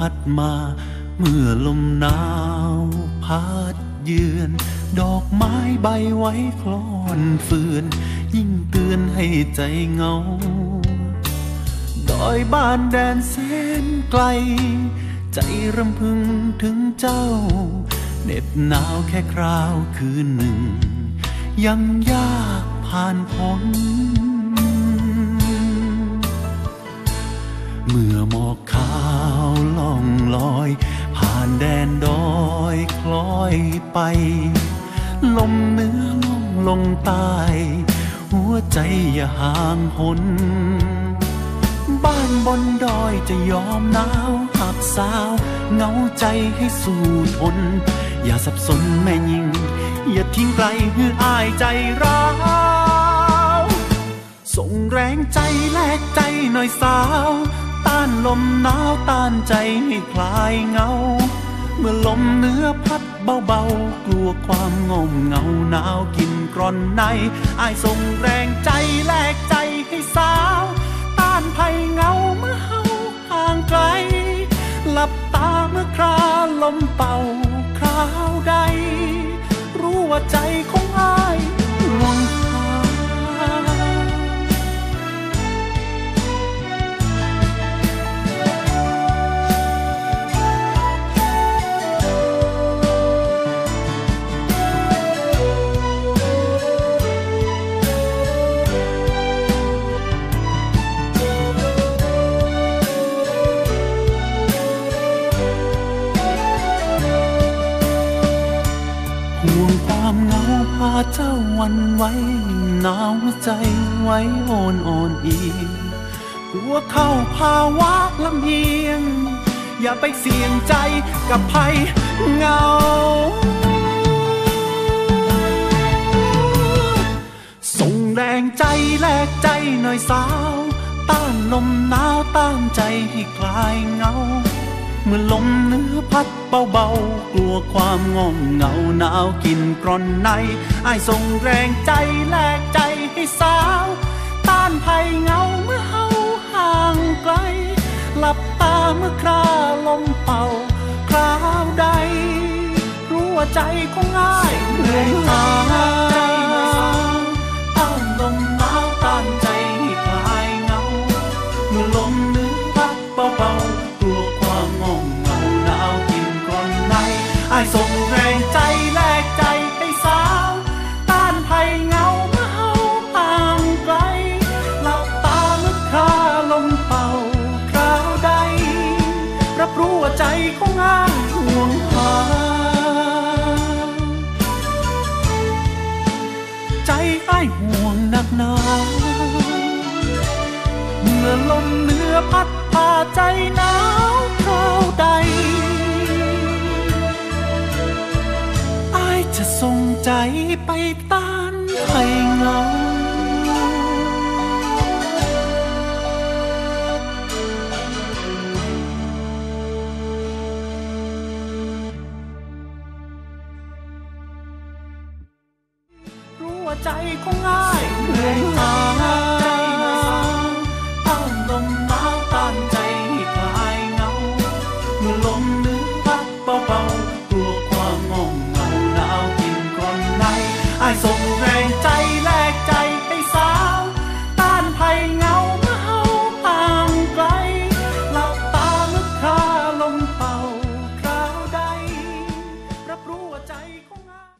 พัดมาเมื่อลมหนาวพัดเยือนดอกไม้ใบไว้คลอนเฟือนยิ่งเตือนให้ใจเหงาดอยบ้านแดนแสนไกลใจรำพึงถึงเจ้าเหน็บหนาวแค่คราวคืนหนึ่งยังยากผ่านพ้นเมื่อหมอกขาวล่องลอยผ่านแดนดอยคล้อยไปลมเหนือล่องลงใต้หัวใจอย่าห่างหนบ้านบนดอยจะยอมหนาวหักสาวเหงาใจให้สู้ทนอย่าสับสนแม่ยิ่งอย่าทิ้งไกลหืออ้ายใจร้าวส่งแรงใจแลกใจหน่อยสาวต้านลมหนาวต้านใจให้คลายเหงาเมื่อลมเหนือพัดเบาๆกลัวความงมเหงาหนาวกินกร่อนในอ้ายส่งแรงใจแลกใจให้สาวต้านภัยเหงาเมื่อเฮาห่างไกลหลับตาเมื่อคราลมเป่าคราวใดรู้ว่าใจของอ้ายห่วงพาเจ้าวันไว้หนาวใจไว้อ่อนอีกลัวเข้าภาวะลำเอียงอย่าไปเสี่ยงใจกับภัยเหงาส่งแรงใจแลกใจหน่อยสาวต้านลมหนาวต้านใจให้คลายเหงาเมื่อลมเหนือพัดเบาๆกลัวความงงเหงาหนาวกินกร่อนในอ้ายส่งแรงใจแลกใจให้สาวต้านภัยเหงาเมื่อเฮาห่างไกลหลับตาเมื่อคราลมเป่าคราวใดรู้ว่าใจของอ้ายเหนื่อยหาต้านลมหนาวต้านใจให้คลายเหงาเมื่อลมเหนือพัดเบาๆกลัวความงงเหงาหนาวกินกร่อนในอ้ายส่งแรงใจแลกใจให้สาวต้านภัยเหงาเมื่อเฮาห่างไกลหลับตาเมื่อคราลมเป่าคราวใดรับรู้ว่าใจของอ้ายห่วงหาใจอ้ายห่วงหนักหนาเมื่อลมเหนือพัดพาใจหนาวคราวใดอ้ายจะส่งใจไปต้านภัยเหงารู้ว่าใจของอ้ายเหนื่อยหา